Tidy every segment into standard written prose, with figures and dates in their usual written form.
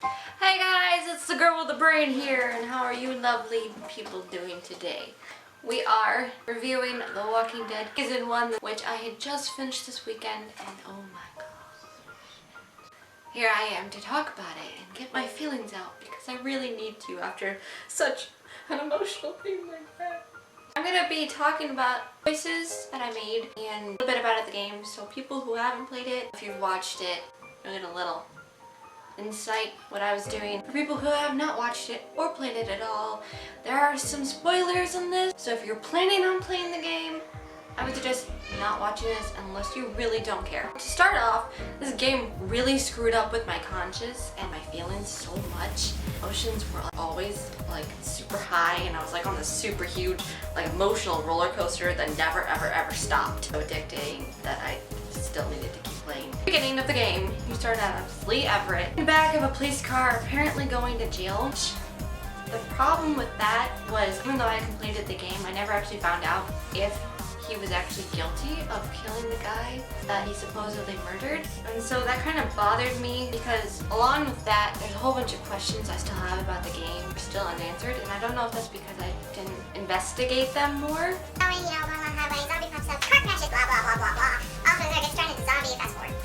Hey guys, it's the girl with the brain here, and how are you lovely people doing today? We are reviewing The Walking Dead Season 1, which I had just finished this weekend, and oh my god. Here I am to talk about it and get my feelings out, because I really need to after such an emotional thing like that. I'm going to be talking about choices that I made and a little bit about the game, so people who haven't played it, if you've watched it, you'll get a little insight what I was doing. For people who have not watched it or played it at all, there are some spoilers in this, so if you're planning on playing the game, I would suggest not watching this unless you really don't care. To start off, this game really screwed up with my conscience and my feelings so much. Emotions were always like super high, and I was like on this super huge like emotional roller coaster that never ever stopped. So addicting that I still needed to keep playing. Beginning of the game, you start out as Lee Everett in the back of a police car, apparently going to jail. The problem with that was, even though I completed the game, I never actually found out if he was actually guilty of killing the guy that he supposedly murdered. And so that kind of bothered me, because along with that, there's a whole bunch of questions I still have about the game are still unanswered, and I don't know if that's because I didn't investigate them more.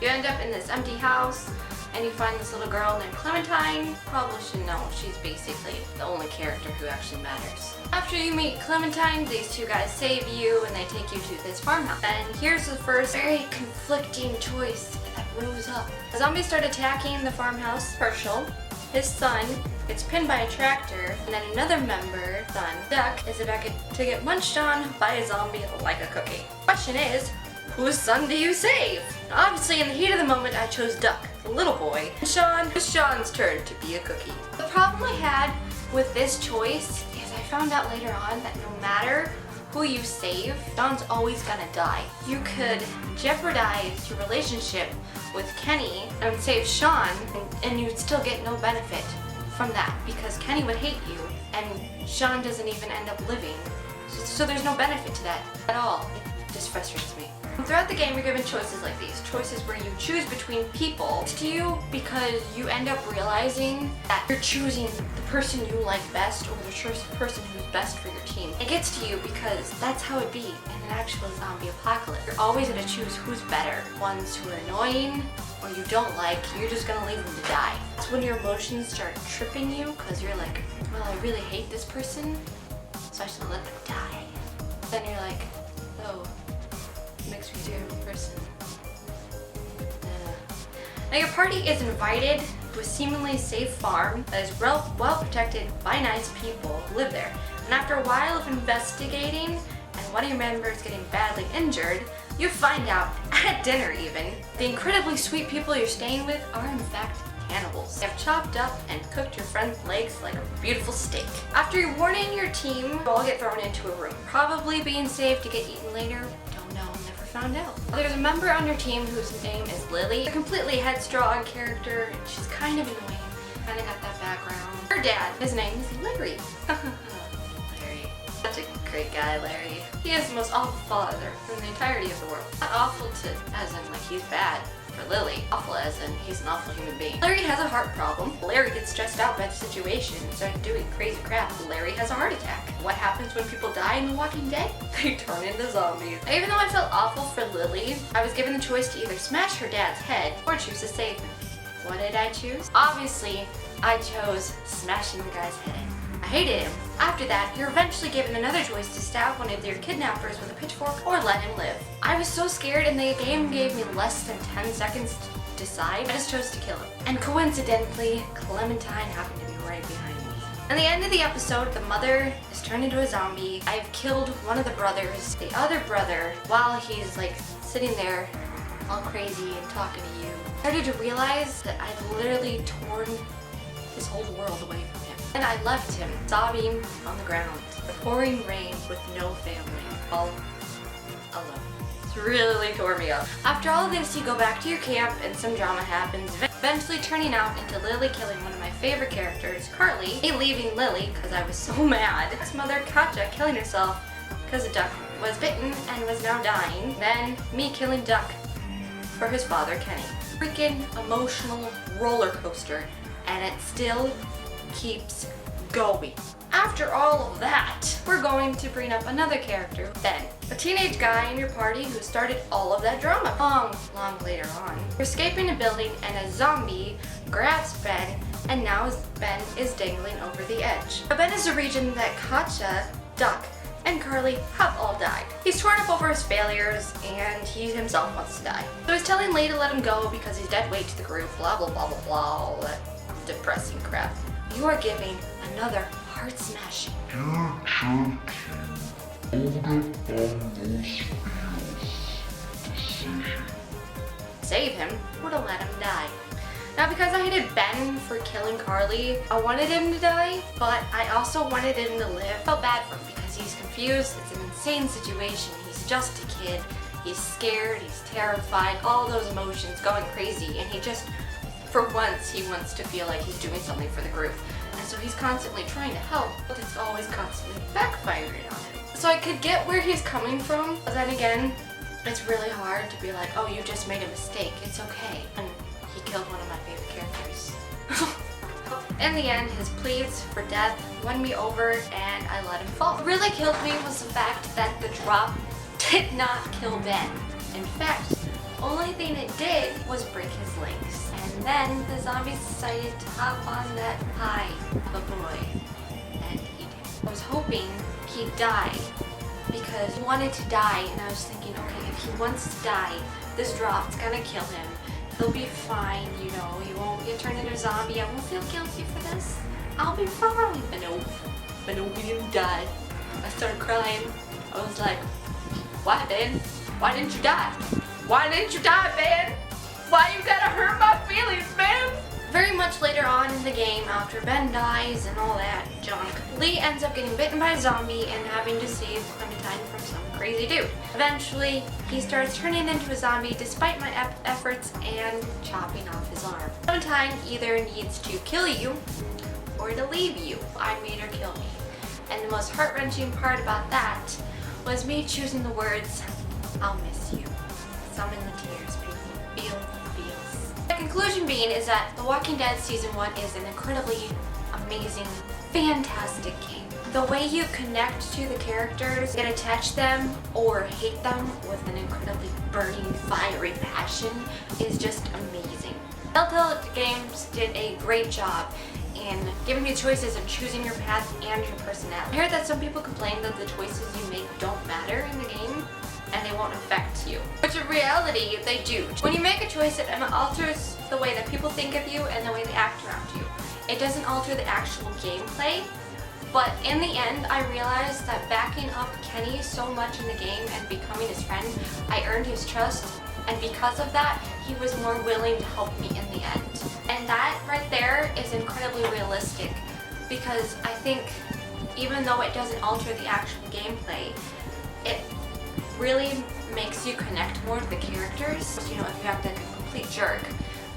You end up in this empty house, and you find this little girl named Clementine. Probably should know, she's basically the only character who actually matters. After you meet Clementine, these two guys save you and they take you to this farmhouse. And here's the first very conflicting choice that rose up. The zombies start attacking the farmhouse. Herschel, his son, gets pinned by a tractor, and then another member, son, Duck, is about to get munched on by a zombie like a cookie. Question is, whose son do you save? Obviously, in the heat of the moment, I chose Duck, the little boy. And it's Sean's turn to be a cookie. The problem I had with this choice is I found out later on that no matter who you save, Sean's always gonna die. You could jeopardize your relationship with Kenny and save Sean, and you'd still get no benefit from that, because Kenny would hate you, and Sean doesn't even end up living. So there's no benefit to that at all. It just frustrates me. Throughout the game, you're given choices like these. Choices where you choose between people. It's to you because you end up realizing that you're choosing the person you like best over the person who's best for your team. It gets to you because that's how it be in an actual zombie apocalypse. You're always going to choose who's better. Ones who are annoying or you don't like, you're just going to leave them to die. That's when your emotions start tripping you, because you're like, well, I really hate this person, so I should let them die. Then you're like, oh, makes me a terrible person. Now your party is invited to a seemingly safe farm that is well protected by nice people who live there. And after a while of investigating and one of your members getting badly injured, you find out, at dinner even, the incredibly sweet people you're staying with are in fact cannibals. They have chopped up and cooked your friend's legs like a beautiful steak. After you're warning your team, you all get thrown into a room, probably being saved to get eaten later. Found out. There's a member on your team whose name is Lily. A completely headstrong character, and she's kind of annoying. Kind of got that background. Her dad, his name is Larry. Larry. Such a great guy, Larry. He is the most awful father in the entirety of the world. Not awful as in like he's bad for Lily. Awful as in he's an awful human being. Larry has a heart problem. Larry gets stressed out by the situation and starts doing crazy crap. Larry has a heart attack. What happens when people die in The Walking Dead? They turn into zombies. Even though I felt awful for Lily, I was given the choice to either smash her dad's head or choose to save him. What did I choose? Obviously, I chose smashing the guy's head. I hated him. After that, you're eventually given another choice to stab one of your kidnappers with a pitchfork or let him live. I was so scared, and the game gave me less than 10 seconds to decide. I just chose to kill him. And coincidentally, Clementine happened to be right behind me. At the end of the episode, the mother is turned into a zombie. I've killed one of the brothers. The other brother, while he's like sitting there all crazy and talking to you, started to realize that I'd literally torn his whole world away from him. And I left him sobbing on the ground, the pouring rain with no family, all alone. It's really tore me up. After all of this, you go back to your camp and some drama happens, eventually turning out into Lily killing one of my favorite characters, Carly, me leaving Lily because I was so mad, his mother Katja killing herself because a duck was bitten and was now dying, then me killing Duck for his father Kenny. Freaking emotional roller coaster. and it still keeps going. After all of that, we're going to bring up another character, Ben, a teenage guy in your party who started all of that drama long later on. You're escaping a building and a zombie grabs Ben, and now Ben is dangling over the edge. Now, Ben is a region that Katja, Duck, and Carly have all died. He's torn up over his failures and he himself wants to die. So he's telling Lee to let him go because he's dead weight to the group, blah blah blah blah blah, all that depressing crap. You are giving another heart smashing. Save him or to let him die. Now, because I hated Ben for killing Carly, I wanted him to die, but I also wanted him to live. I felt bad for him because he's confused, it's an insane situation, he's just a kid, he's scared, he's terrified, all those emotions going crazy, and he just, for once, he wants to feel like he's doing something for the group. And so he's constantly trying to help, but it's always constantly backfiring on him. So I could get where he's coming from, but then again, it's really hard to be like, oh, you just made a mistake, it's okay. And he killed one of my favorite characters. In the end, his pleas for death won me over and I let him fall. What really killed me was the fact that the drop did not kill Ben. In fact, only thing it did was break his legs. And then the zombies decided to hop on that high of a boy. And he did. I was hoping he'd die because he wanted to die, and I was thinking, okay, if he wants to die, this drop's gonna kill him. He'll be fine, you know, he won't get turned into a zombie, I won't feel guilty for this. I'll be fine. But no, he didn't die. I started crying. I was like, why, Ben? Why didn't you die? Why didn't you die, Ben? Why you gotta hurt my feelings, man? Very much later on in the game, after Ben dies and all that junk, Lee ends up getting bitten by a zombie and having to save Clementine from some crazy dude. Eventually, he starts turning into a zombie despite my efforts and chopping off his arm. Clementine either needs to kill you or to leave you. I made her kill me. And the most heart-wrenching part about that was me choosing the words, I'll miss you. Summon the tears, people. Feel the feels. The conclusion being is that The Walking Dead Season 1 is an incredibly amazing, fantastic game. The way you connect to the characters and attach them or hate them with an incredibly burning, fiery passion is just amazing. Telltale Games did a great job in giving you choices and choosing your path and your personality. I heard that some people complain that the choices you make don't matter in the game and they won't affect you. But in reality, they do. When you make a choice, it alters the way that people think of you and the way they act around you. It doesn't alter the actual gameplay, but in the end, I realized that backing up Kenny so much in the game and becoming his friend, I earned his trust, and because of that, he was more willing to help me in the end. And that right there is incredibly realistic, because I think even though it doesn't alter the actual gameplay, it really makes you connect more to the characters. You know, if you act like a complete jerk,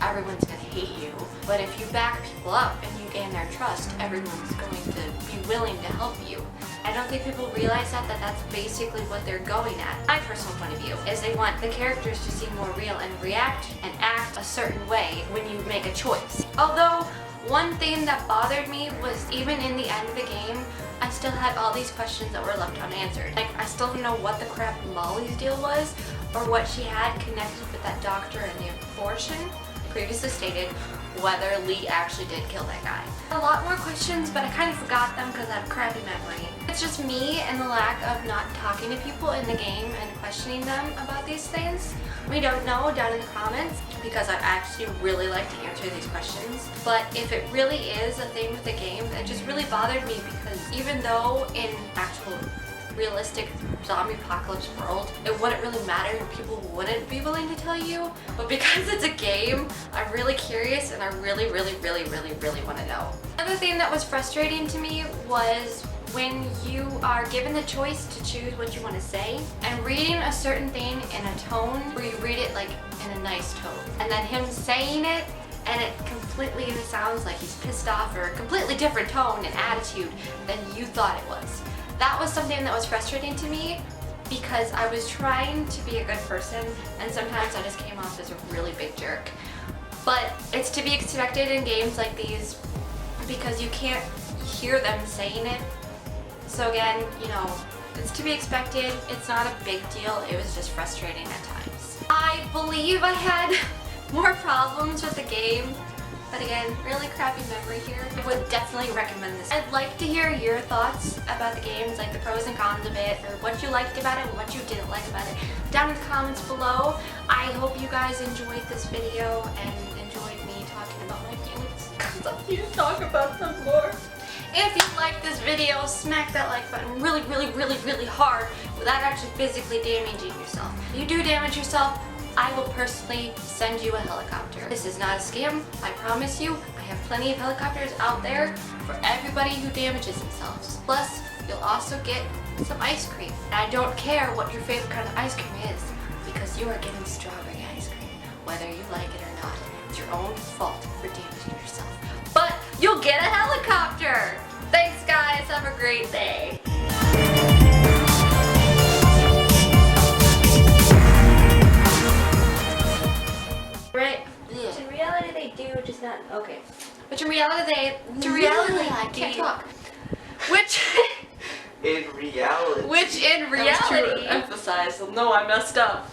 everyone's gonna hate you. But if you back people up and you gain their trust, everyone's going to be willing to help you. I don't think people realize that that's basically what they're going at. My personal point of view is they want the characters to seem more real and react and act a certain way when you make a choice. Although, one thing that bothered me was even in the end of the game, I still had all these questions that were left unanswered. Like, I still don't know what the crap Molly's deal was, or what she had connected with that doctor and the abortion. Previously stated whether Lee actually did kill that guy. A lot more questions, but I kind of forgot them because I have a crappy memory. It's just me and the lack of not talking to people in the game and questioning them about these things. We don't know down in the comments because I actually really like to answer these questions. But if it really is a thing with the game, that just really bothered me because even though in actual realistic zombie apocalypse world, it wouldn't really matter and people wouldn't be willing to tell you. But because it's a game, I'm really curious and I really want to know. Another thing that was frustrating to me was when you are given the choice to choose what you want to say and reading a certain thing in a tone where you read it like in a nice tone, and then him saying it and it completely sounds like he's pissed off or a completely different tone and attitude than you thought it was. That was something that was frustrating to me because I was trying to be a good person and sometimes I just came off as a really big jerk. But it's to be expected in games like these because you can't hear them saying it. So again, you know, it's to be expected. It's not a big deal. It was just frustrating at times. I believe I had more problems with the game. But again, really crappy memory here. I would definitely recommend this. I'd like to hear your thoughts about the games, like the pros and cons of it, or what you liked about it and what you didn't like about it, down in the comments below. I hope you guys enjoyed this video and enjoyed me talking about my feelings, because I need to talk about them more. If you liked this video, smack that like button really, really, really, really hard without actually physically damaging yourself. If you do damage yourself, I will personally send you a helicopter. This is not a scam, I promise you. I have plenty of helicopters out there for everybody who damages themselves. Plus, you'll also get some ice cream. And I don't care what your favorite kind of ice cream is, because you are getting strawberry ice cream, whether you like it or not. It's your own fault for damaging yourself. But you'll get a helicopter! Thanks guys, have a great day. In reality they do, just not okay. Which in reality I can't talk. Which in reality. Which in reality. Emphasize. No, I messed up.